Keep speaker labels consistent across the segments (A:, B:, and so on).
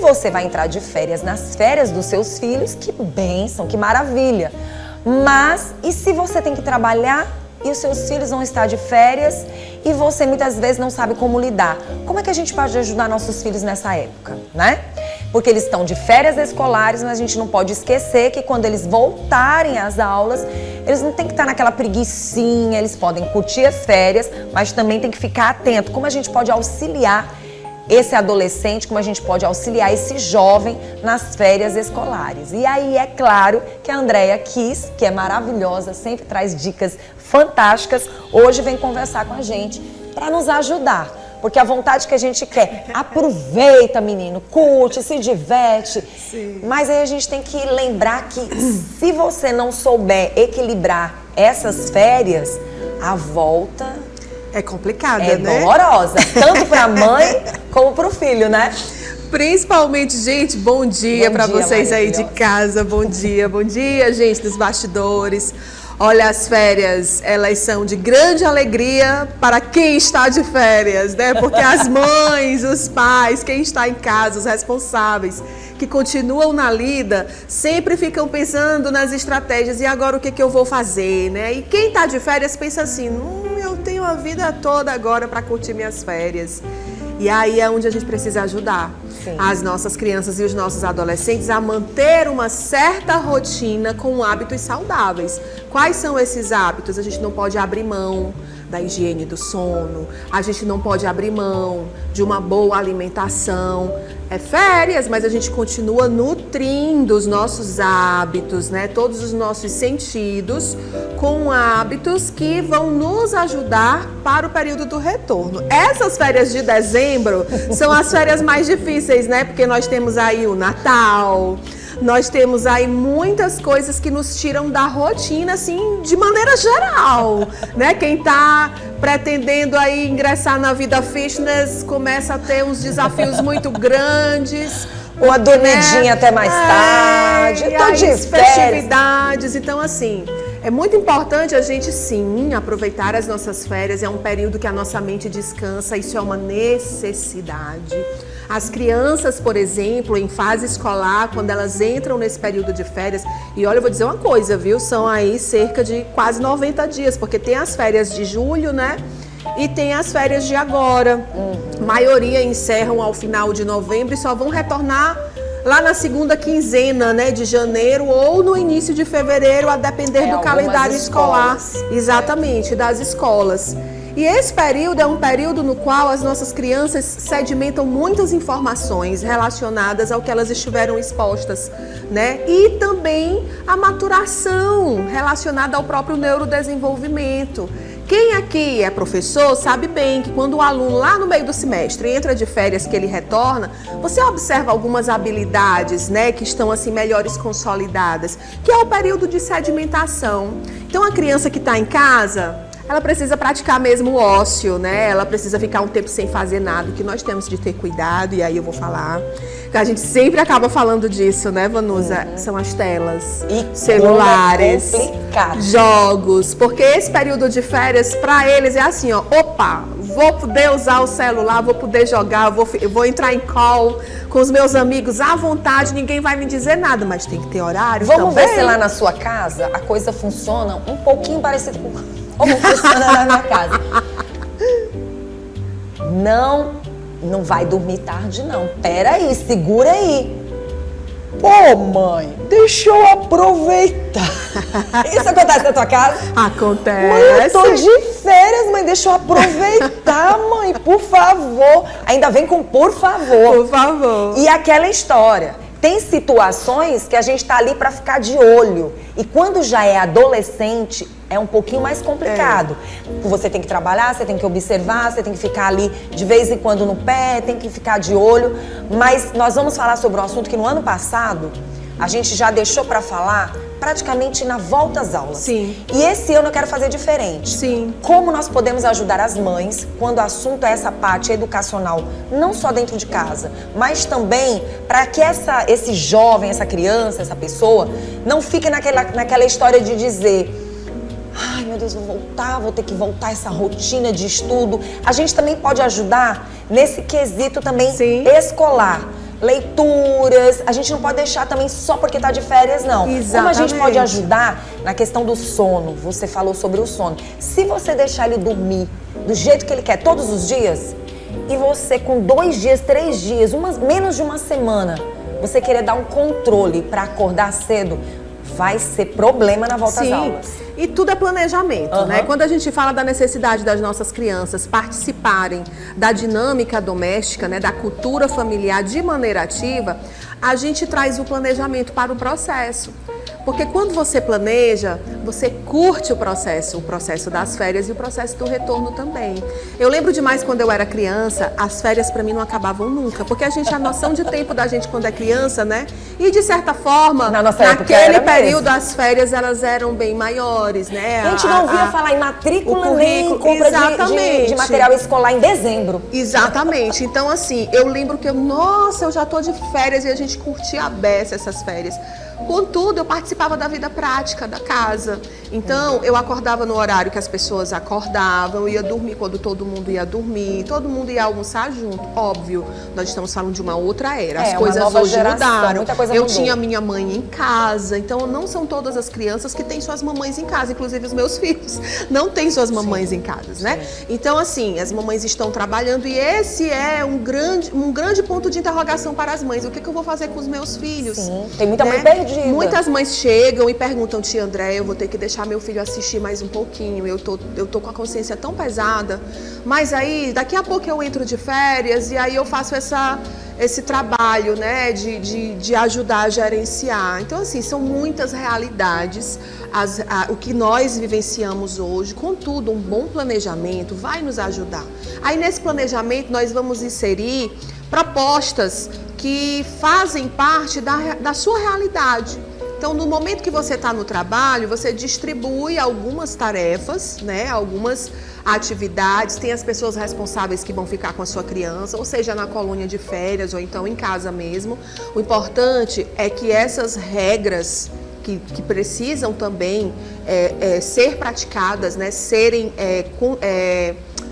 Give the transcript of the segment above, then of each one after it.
A: você vai entrar de férias nas férias dos seus filhos, que bênção, que maravilha. Mas e se você tem que trabalhar e os seus filhos vão estar de férias e você muitas vezes não sabe como lidar? Como é que a gente pode ajudar nossos filhos nessa época, né? Porque eles estão de férias escolares, mas a gente não pode esquecer que quando eles voltarem às aulas, eles não têm que estar naquela preguicinha, eles podem curtir as férias, mas também tem que ficar atento. Como a gente pode auxiliar esse adolescente, como a gente pode auxiliar esse jovem nas férias escolares. E aí é claro que a Andréia Kiss, que é maravilhosa, sempre traz dicas fantásticas, hoje vem conversar com a gente para nos ajudar. Porque a vontade que a gente quer, aproveita, menino, curte, se diverte.
B: Sim.
A: Mas aí a gente tem que lembrar que se você não souber equilibrar essas férias, a volta
B: é complicada,
A: é
B: né?
A: dolorosa, tanto para a mãe como para o filho, né?
B: Principalmente, gente, bom dia para vocês aí de casa. Bom dia, gente dos bastidores. Olha, as férias, elas são de grande alegria para quem está de férias, né? Porque as mães, os pais, quem está em casa, os responsáveis, que continuam na lida, sempre ficam pensando nas estratégias. E agora o que eu vou fazer, né? E quem está de férias pensa assim, eu tenho a vida toda agora para curtir minhas férias. E aí é onde a gente precisa ajudar as nossas crianças e os nossos adolescentes a manter uma certa rotina com hábitos saudáveis. Quais são esses hábitos? A gente não pode abrir mão da higiene do sono, a gente não pode abrir mão de uma boa alimentação. É férias, mas a gente continua nutrindo os nossos hábitos, né? Todos os nossos sentidos com hábitos que vão nos ajudar para o período do retorno. Essas férias de dezembro são as férias mais difíceis, né? Porque nós temos aí o Natal, nós temos aí muitas coisas que nos tiram da rotina, assim, de maneira geral, né? Quem tá pretendendo aí ingressar na vida fitness começa a ter uns desafios muito grandes.
A: Uma dormidinha até mais tarde, tô de
B: festividades. Então, assim, é muito importante a gente, sim, aproveitar as nossas férias. É um período que a nossa mente descansa, isso é uma necessidade. As crianças, por exemplo, em fase escolar, quando elas entram nesse período de férias, e olha, eu vou dizer uma coisa, viu? São aí cerca de quase 90 dias, porque tem as férias de julho, né? E tem as férias de agora. A maioria encerram ao final de novembro e só vão retornar lá na segunda quinzena, né, de janeiro ou no início de fevereiro, a depender do calendário escolar. Exatamente, das escolas. E esse período é um período no qual as nossas crianças sedimentam muitas informações relacionadas ao que elas estiveram expostas, né? E também a maturação relacionada ao próprio neurodesenvolvimento. Quem aqui é professor sabe bem que quando o aluno lá no meio do semestre entra de férias, que ele retorna, você observa algumas habilidades, né, que estão assim melhores consolidadas, que é o período de sedimentação. Então a criança que está em casa, ela precisa praticar mesmo o ócio, né? Ela precisa ficar um tempo sem fazer nada, o que nós temos de ter cuidado, e aí eu vou falar. A gente sempre acaba falando disso, né, Vanusa? São as telas,
A: e
B: celulares, jogos. Porque esse período de férias, para eles, é assim, ó, opa, vou poder usar o celular, vou poder jogar, eu vou entrar em call com os meus amigos à vontade, ninguém vai me dizer nada, mas tem que ter horário também.
A: Vamos ver se lá na sua casa a coisa funciona um pouquinho parecido com como funciona na minha casa. Não vai dormir tarde, não. Pera aí, segura aí. Pô, mãe, deixa eu aproveitar. Isso acontece na tua casa?
B: Acontece.
A: Mãe, eu tô de férias, mãe, deixa eu aproveitar, mãe, por favor. Ainda vem com por favor.
B: Por favor.
A: E aquela história. Tem situações que a gente tá ali para ficar de olho. E quando já é adolescente, é um pouquinho mais complicado. Você tem que trabalhar, você tem que observar, você tem que ficar ali de vez em quando no pé, tem que ficar de olho. Mas nós vamos falar sobre um assunto que no ano passado a gente já deixou para falar praticamente na volta às aulas.
B: Sim.
A: E esse ano eu quero fazer diferente.
B: Sim.
A: Como nós podemos ajudar as mães quando o assunto é essa parte educacional, não só dentro de casa, mas também para que esse jovem, essa criança, essa pessoa, não fique naquela história de dizer: ai, meu Deus, vou ter que voltar a essa rotina de estudo. A gente também pode ajudar nesse quesito também escolar. leituras. A gente não pode deixar também só porque tá de férias, não.
B: Exatamente.
A: Como a gente pode ajudar na questão do sono? Você falou sobre o sono. Se você deixar ele dormir do jeito que ele quer todos os dias, e você com 2 dias, 3 dias, menos de uma semana, você querer dar um controle para acordar cedo, vai ser problema na volta às aulas.
B: E tudo é planejamento, né? Quando a gente fala da necessidade das nossas crianças participarem da dinâmica doméstica, né, da cultura familiar de maneira ativa, a gente traz o planejamento para o processo. Porque quando você planeja, você curte o processo das férias e o processo do retorno também. Eu lembro demais quando eu era criança, as férias para mim não acabavam nunca, porque a noção de tempo da gente quando é criança, né? E de certa forma, naquele período as férias elas eram bem maiores, né?
A: A gente não ouvia falar em matrícula nem compra de material escolar em dezembro.
B: Exatamente. Então assim, eu lembro que eu já tô de férias e a gente curtia a beça essas férias. Contudo, eu participava da vida prática da casa. Então, eu acordava no horário que as pessoas acordavam, ia dormir quando todo mundo ia dormir, todo mundo ia almoçar junto. Óbvio, nós estamos falando de uma outra era. As coisas hoje mudaram. Eu tinha minha mãe em casa, então não são todas as crianças que têm suas mamães em casa, inclusive os meus filhos não têm suas mamães em casa, né? Então, assim, as mamães estão trabalhando e esse é um grande ponto de interrogação para as mães. O que eu vou fazer com os meus filhos?
A: Sim, tem muita mãe perdida.
B: Muitas mães chegam e perguntam, tia André, eu vou ter que deixar meu filho assistir mais um pouquinho, eu tô com a consciência tão pesada, mas aí daqui a pouco eu entro de férias e aí eu faço esse trabalho, né, de ajudar a gerenciar. Então, assim, são muitas realidades, o que nós vivenciamos hoje. Contudo, um bom planejamento vai nos ajudar. Aí, nesse planejamento, nós vamos inserir propostas que fazem parte da sua realidade. Então, no momento que você está no trabalho, você distribui algumas tarefas, né, algumas atividades, tem as pessoas responsáveis que vão ficar com a sua criança, ou seja, na colônia de férias, ou então em casa mesmo. O importante é que essas regras que precisam também ser praticadas, né, serem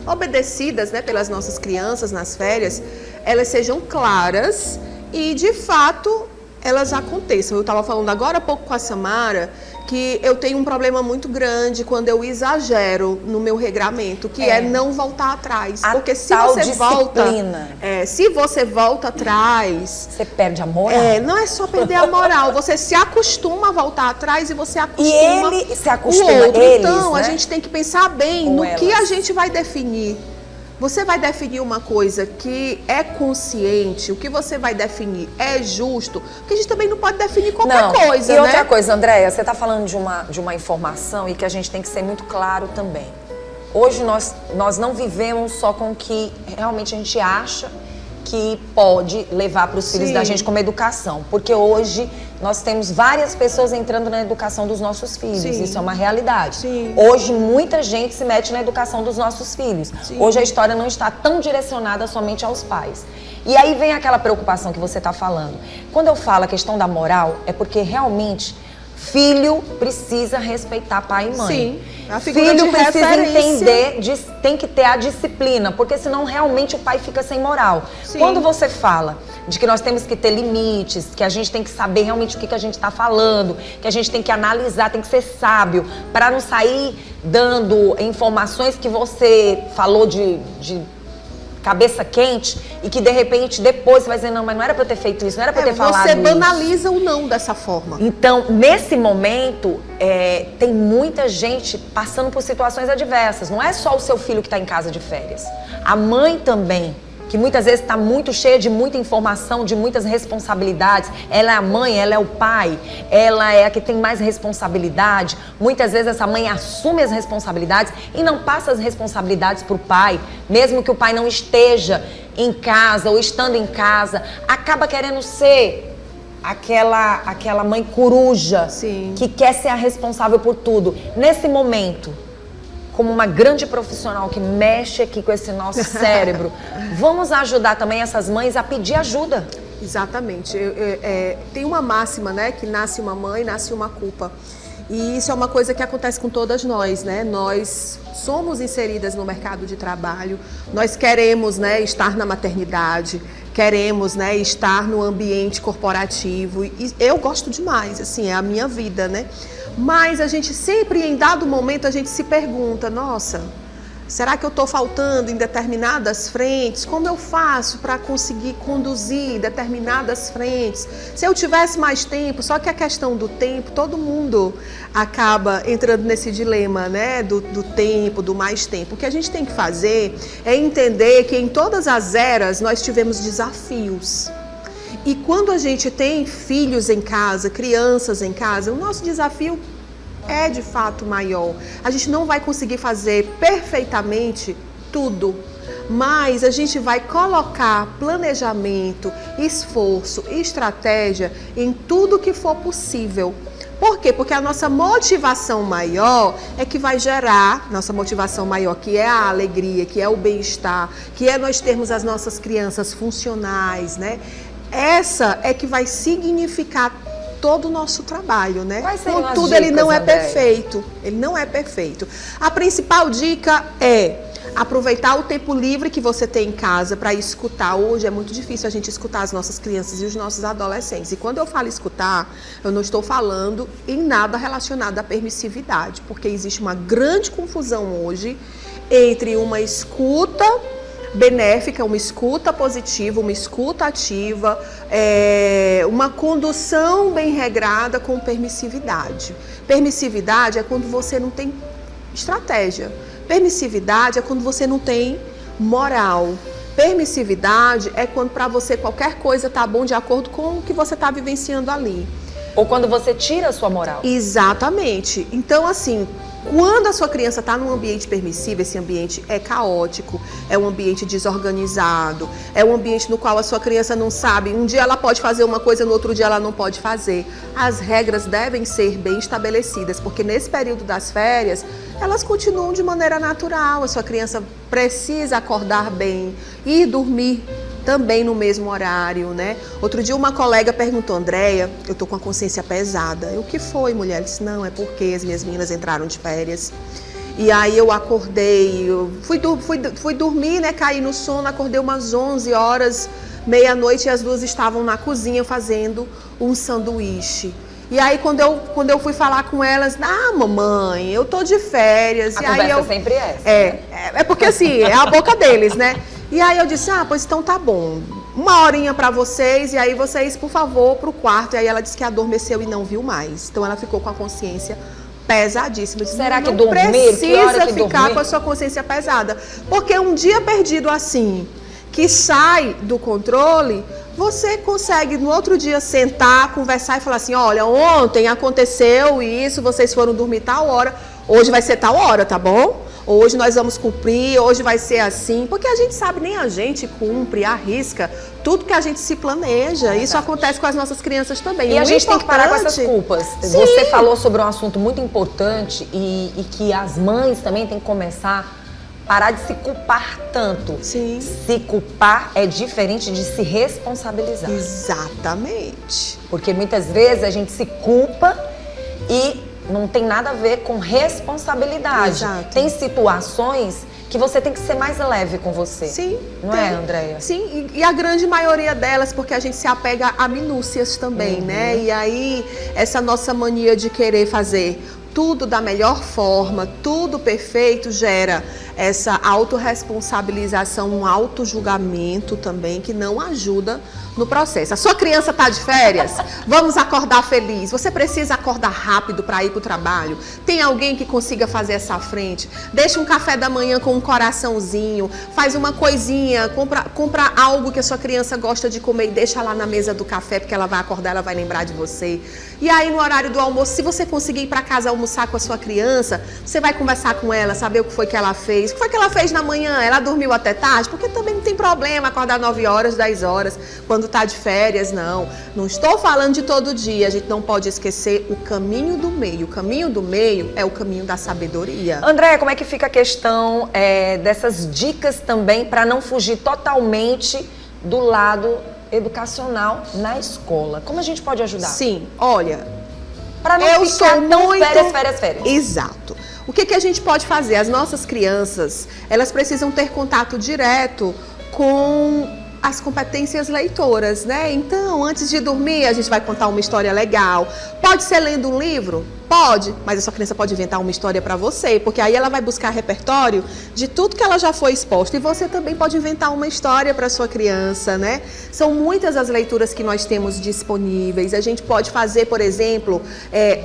B: obedecidas, né, pelas nossas crianças nas férias, elas sejam claras e, de fato, elas aconteçam. Eu estava falando agora há pouco com a Samara que eu tenho um problema muito grande quando eu exagero no meu regramento, que é não voltar atrás. Porque se você volta atrás...
A: Você perde a moral.
B: Não é só perder a moral, você se acostuma a voltar atrás e você acostuma
A: e ele se acostuma
B: o outro.
A: Eles,
B: então,
A: né?
B: A gente tem que pensar bem no que a gente vai definir. Você vai definir uma coisa que é consciente, o que você vai definir é justo, porque a gente também não pode definir qualquer coisa, né?
A: E outra coisa, Andréia, você está falando de uma informação e que a gente tem que ser muito claro também. Hoje nós não vivemos só com o que realmente a gente acha que pode levar para os filhos da gente como educação, porque hoje nós temos várias pessoas entrando na educação dos nossos filhos, isso é uma realidade. Hoje muita gente se mete na educação dos nossos filhos. Hoje a história não está tão direcionada somente aos pais. E aí vem aquela preocupação que você está falando. Quando eu falo a questão da moral, é porque realmente filho precisa respeitar pai e mãe.
B: Sim, a figura
A: filho
B: de
A: precisa
B: referência.
A: entender, tem que ter a disciplina, porque senão realmente o pai fica sem moral. Quando você fala de que nós temos que ter limites, que a gente tem que saber realmente o que a gente está falando, que a gente tem que analisar, tem que ser sábio, para não sair dando informações que você falou de cabeça quente e que de repente depois você vai dizer, não, mas não era pra eu ter feito isso, não era pra eu ter falado isso.
B: Você banaliza o não dessa forma.
A: Então, nesse momento, tem muita gente passando por situações adversas. Não é só o seu filho que está em casa de férias. A mãe também, que muitas vezes está muito cheia de muita informação, de muitas responsabilidades. Ela é a mãe, ela é o pai, ela é a que tem mais responsabilidade. Muitas vezes essa mãe assume as responsabilidades e não passa as responsabilidades para o pai, mesmo que o pai não esteja em casa ou estando em casa, acaba querendo ser aquela mãe coruja que quer ser a responsável por tudo. Nesse momento, como uma grande profissional que mexe aqui com esse nosso cérebro, vamos ajudar também essas mães a pedir ajuda.
B: Exatamente. Tem uma máxima, né, que nasce uma mãe, nasce uma culpa. E isso é uma coisa que acontece com todas nós, né? Nós somos inseridas no mercado de trabalho, nós queremos, né, estar na maternidade, queremos, né, estar no ambiente corporativo. E eu gosto demais, assim, é a minha vida, né? Mas a gente sempre, em dado momento, a gente se pergunta, nossa, será que eu estou faltando em determinadas frentes? Como eu faço para conseguir conduzir determinadas frentes? Se eu tivesse mais tempo, só que a questão do tempo, todo mundo acaba entrando nesse dilema, né? Do tempo, do mais tempo. O que a gente tem que fazer é entender que em todas as eras nós tivemos desafios. E quando a gente tem filhos em casa, crianças em casa, o nosso desafio é de fato maior. A gente não vai conseguir fazer perfeitamente tudo, mas a gente vai colocar planejamento, esforço e estratégia em tudo que for possível. Por quê? Porque a nossa motivação maior é que vai gerar, nossa motivação maior, que é a alegria, que é o bem-estar, que é nós termos as nossas crianças funcionais, né? Essa é que vai significar todo o nosso trabalho, né? Contudo, ele não é perfeito. Ele não é perfeito. A principal dica é aproveitar o tempo livre que você tem em casa para escutar. Hoje é muito difícil a gente escutar as nossas crianças e os nossos adolescentes. E quando eu falo escutar, eu não estou falando em nada relacionado à permissividade, porque existe uma grande confusão hoje entre uma escuta benéfica, uma escuta positiva, uma escuta ativa, uma condução bem regrada com permissividade. Permissividade é quando você não tem estratégia. Permissividade é quando você não tem moral. Permissividade é quando para você qualquer coisa tá bom de acordo com o que você está vivenciando ali.
A: Ou quando você tira a sua moral.
B: Exatamente. Então, assim, quando a sua criança está num ambiente permissivo, esse ambiente é caótico, é um ambiente desorganizado, é um ambiente no qual a sua criança não sabe, um dia ela pode fazer uma coisa, no outro dia ela não pode fazer. As regras devem ser bem estabelecidas, porque nesse período das férias, elas continuam de maneira natural. A sua criança precisa acordar bem e dormir também no mesmo horário, né? Outro dia uma colega perguntou, Andréia, eu tô com a consciência pesada. O que foi, mulher? Ela disse, não, é porque as minhas meninas entraram de férias. E aí eu acordei, fui dormir, né? Caí no sono, acordei umas 11 horas, meia-noite, e as duas estavam na cozinha fazendo um sanduíche. E aí quando eu fui falar com elas, mamãe, eu tô de férias.
A: A
B: e
A: conversa
B: aí eu
A: sempre é essa.
B: É porque assim, é a boca deles, né? E aí eu disse, pois então tá bom, 1 horinha pra vocês, e aí vocês, por favor, pro quarto. E aí ela disse que adormeceu e não viu mais. Então ela ficou com a consciência pesadíssima. Disse,
A: será que
B: não
A: dormir?
B: precisa
A: que
B: ficar
A: dormir?
B: com a sua consciência pesada. Porque um dia perdido assim, que sai do controle, você consegue no outro dia sentar, conversar e falar assim, olha, ontem aconteceu isso, vocês foram dormir tal hora, hoje vai ser tal hora, tá bom? Hoje nós vamos cumprir, hoje vai ser assim, porque a gente sabe, nem a gente cumpre, arrisca tudo que a gente se planeja. Isso acontece com as nossas crianças também.
A: E a gente tem que parar com essas culpas.
B: Sim.
A: Você falou sobre um assunto muito importante e que as mães também têm que começar a parar de se culpar tanto.
B: Sim.
A: Se culpar é diferente de se responsabilizar.
B: Exatamente.
A: Porque muitas vezes a gente se culpa e não tem nada a ver com responsabilidade.
B: Exato.
A: Tem situações que você tem que ser mais leve com você.
B: Sim.
A: Não é, Andréia?
B: Sim, e a grande maioria delas, porque a gente se apega a minúcias também, né? E aí, essa nossa mania de querer fazer tudo da melhor forma, tudo perfeito, gera essa autorresponsabilização, um autojulgamento também, que não ajuda no processo. A sua criança está de férias? Vamos acordar feliz. Você precisa acordar rápido para ir para o trabalho? Tem alguém que consiga fazer essa frente? Deixa um café da manhã com um coraçãozinho, faz uma coisinha, compra algo que a sua criança gosta de comer e deixa lá na mesa do café, porque ela vai acordar, ela vai lembrar de você. E aí, no horário do almoço, se você conseguir ir para casa almoçar com a sua criança, você vai conversar com ela, saber o que foi que ela fez. O que foi que ela fez na manhã? Ela dormiu até tarde? Porque também não tem problema acordar 9 horas, 10 horas, quando tá de férias, não. Não estou falando de todo dia, a gente não pode esquecer o caminho do meio. O caminho do meio é o caminho da sabedoria.
A: Andréia, como é que fica a questão dessas dicas também para não fugir totalmente do lado educacional na escola? Como a gente pode ajudar?
B: Sim, olha,
A: para não ficar tão férias.
B: Exato. O que a gente pode fazer? As nossas crianças, elas precisam ter contato direto com as competências leitoras, né? Então, antes de dormir, a gente vai contar uma história legal. Pode ser lendo um livro? Pode, mas a sua criança pode inventar uma história para você, porque aí ela vai buscar repertório de tudo que ela já foi exposta. E você também pode inventar uma história para sua criança, né? São muitas as leituras que nós temos disponíveis. A gente pode fazer, por exemplo,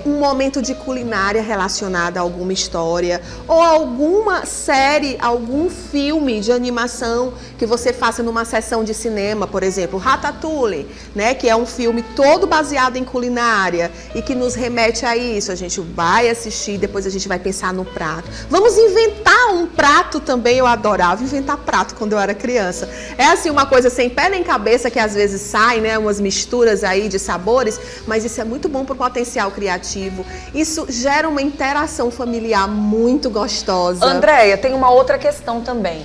B: um momento de culinária relacionada a alguma história, ou alguma série, algum filme de animação que você faça numa sessão de cinema, por exemplo, Ratatouille, né? Que é um filme todo baseado em culinária e que nos remete a isso. A gente vai assistir, depois a gente vai pensar no prato. Vamos inventar um prato também. Eu adorava inventar prato quando eu era criança. É assim uma coisa sem pé nem cabeça que às vezes sai, né? Umas misturas aí de sabores, mas isso é muito bom para o potencial criativo. Isso gera uma interação familiar muito gostosa.
A: Andréia, tem uma outra questão também.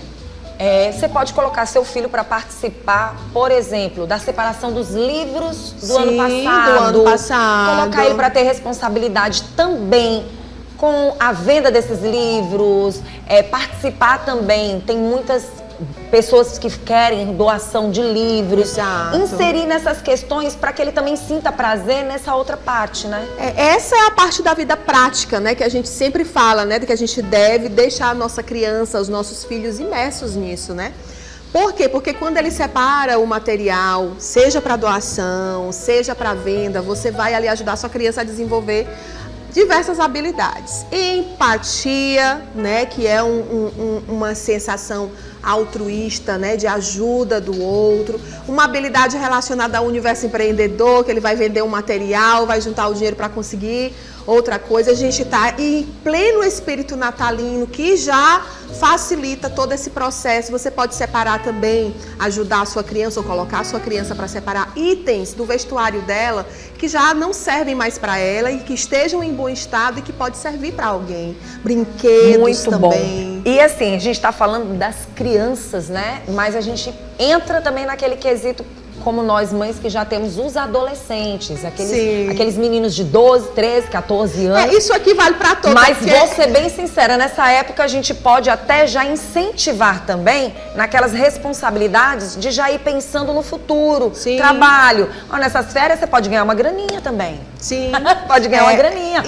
A: Você pode colocar seu filho para participar, por exemplo, da separação dos livros do ano passado. Colocar ele para ter responsabilidade também com a venda desses livros, participar também. Tem muitas pessoas que querem doação de livros.
B: Exato.
A: Inserir nessas questões para que ele também sinta prazer nessa outra parte, né?
B: Essa é a parte da vida prática, né? Que a gente sempre fala, né? De que a gente deve deixar a nossa criança, os nossos filhos imersos nisso, né? Por quê? Porque quando ele separa o material, seja para doação, seja para venda, você vai ali ajudar a sua criança a desenvolver diversas habilidades. Empatia, né, que é uma sensação altruísta, né, de ajuda do outro. Uma habilidade relacionada ao universo empreendedor, que ele vai vender um material, vai juntar o dinheiro para conseguir outra coisa. A gente está em pleno espírito natalino, que já facilita todo esse processo. Você pode separar também, ajudar a sua criança ou colocar a sua criança para separar itens do vestuário dela que já não servem mais para ela e que estejam em bom estado e que pode servir para alguém. Brinquedos
A: muito
B: também.
A: Bom. E assim, a gente está falando das crianças, né? Mas a gente entra também naquele quesito, como nós mães que já temos os adolescentes, aqueles meninos de 12, 13, 14 anos.
B: Isso aqui vale para todos.
A: Mas vou ser bem sincera, nessa época a gente pode até já incentivar também naquelas responsabilidades de já ir pensando no futuro, trabalho. Nessas férias você pode ganhar uma graninha também.
B: Sim.
A: Pode ganhar uma graninha.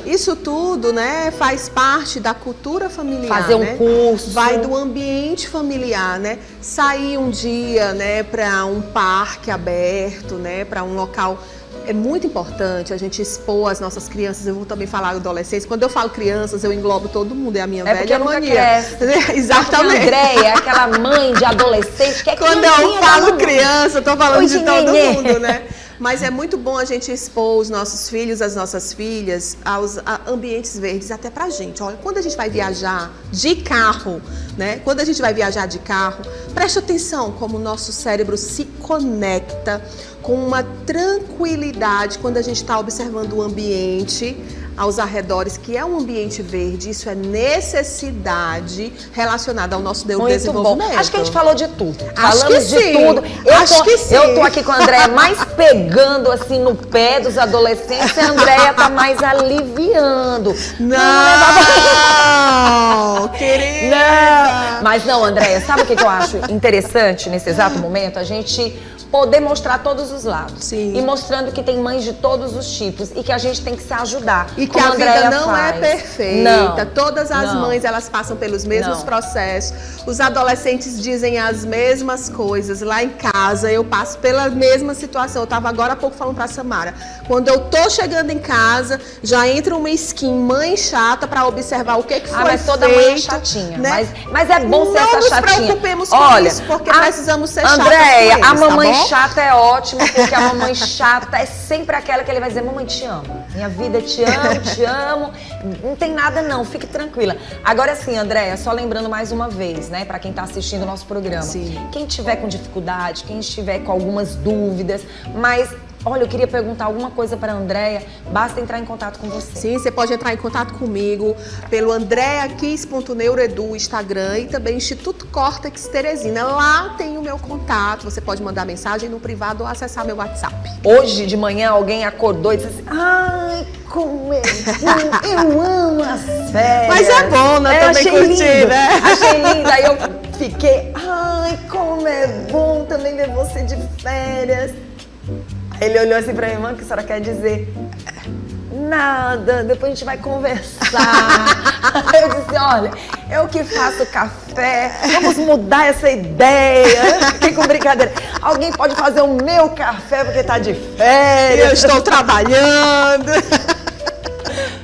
B: Isso tudo, né, faz parte da cultura familiar.
A: Fazer um curso.
B: Vai do ambiente familiar, né? Sair um dia, né, para um parque aberto, né, para um local. É muito importante a gente expor as nossas crianças. Eu vou também falar adolescentes. Quando eu falo crianças, eu englobo todo mundo. É a minha velha mania. Exatamente.
A: A Andréia é aquela mãe de adolescente que é
B: quando eu falo criança, eu tô falando de todo mundo, né? Mas é muito bom a gente expor os nossos filhos, as nossas filhas, aos ambientes verdes, até pra gente. Olha, quando a gente vai viajar de carro, né? Quando a gente vai viajar de carro, preste atenção como o nosso cérebro se conecta com uma tranquilidade quando a gente está observando o ambiente aos arredores, que é um ambiente verde. Isso é necessidade relacionada ao nosso desenvolvimento.
A: Bom. Acho que a gente falou de tudo.
B: Falamos
A: de tudo. Eu tô aqui com a Andréia mais pegando assim no pé dos adolescentes e a Andréia tá mais aliviando.
B: Não, querida.
A: Não. Mas não, Andréia, sabe o que eu acho interessante nesse exato momento? A gente poder mostrar todos os lados.
B: Sim.
A: E mostrando que tem mães de todos os tipos e que a gente tem que se ajudar.
B: E que a vida não é perfeita.
A: Não.
B: Todas as mães, elas passam pelos mesmos processos. Os adolescentes dizem as mesmas coisas. Lá em casa, eu passo pela mesma situação. Eu estava agora há pouco falando para a Samara. Quando eu tô chegando em casa, já entra uma skin mãe chata para observar o que foi feito.
A: Mas toda mãe é chatinha. Né? Mas é bom ser essa chatinha.
B: Não nos preocupemos com isso, porque precisamos ser chatas com eles,
A: a mamãe chata é ótima, porque a mamãe chata é sempre aquela que ele vai dizer: mamãe, te amo. Minha vida, te amo. Não tem nada não, fique tranquila. Agora sim, Andréia, só lembrando mais uma vez, né, pra quem tá assistindo o nosso programa.
B: Sim.
A: Quem tiver com dificuldade, quem estiver com algumas dúvidas, mas... Olha, eu queria perguntar alguma coisa para a Andréia, basta entrar em contato com você.
B: Sim, você pode entrar em contato comigo pelo andreakiss.neuroedu Instagram e também Instituto Córtex Teresina. Lá tem o meu contato, você pode mandar mensagem no privado ou acessar meu WhatsApp.
A: Hoje de manhã alguém acordou e disse assim: ai, como eu amo as férias.
B: Mas é bom, né? Também curtir, né?
A: Achei lindo, aí eu fiquei, ai, como como é bom também ver você de férias. Aí ele olhou assim pra minha irmã, o que a senhora quer dizer? Nada, depois a gente vai conversar. Aí eu disse, olha, eu que faço café, vamos mudar essa ideia. Fiquei com brincadeira. Alguém pode fazer o meu café porque tá de férias.
B: Eu estou trabalhando.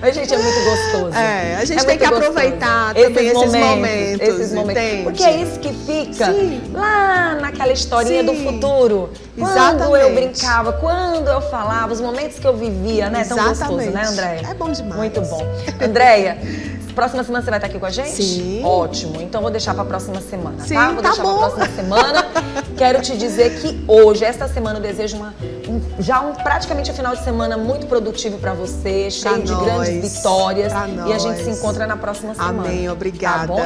A: Mas, gente, é muito gostoso.
B: A gente tem que aproveitar também esses momentos. Entende?
A: Porque é isso que fica lá naquela historinha do futuro.
B: Exatamente.
A: Quando eu brincava, quando eu falava, os momentos que eu vivia, né?
B: Exatamente.
A: Tão gostoso, né, Andréia?
B: É bom demais.
A: Muito bom. Andréia, próxima semana você vai estar aqui com a gente?
B: Sim.
A: Ótimo. Então vou deixar pra próxima semana,
B: Sim,
A: tá? Vou deixar pra próxima semana. Quero te dizer que hoje, esta semana, eu desejo praticamente um final de semana muito produtivo pra você, cheio de grandes vitórias. E a gente se encontra na próxima semana.
B: Amém, obrigada.
A: Tá bom?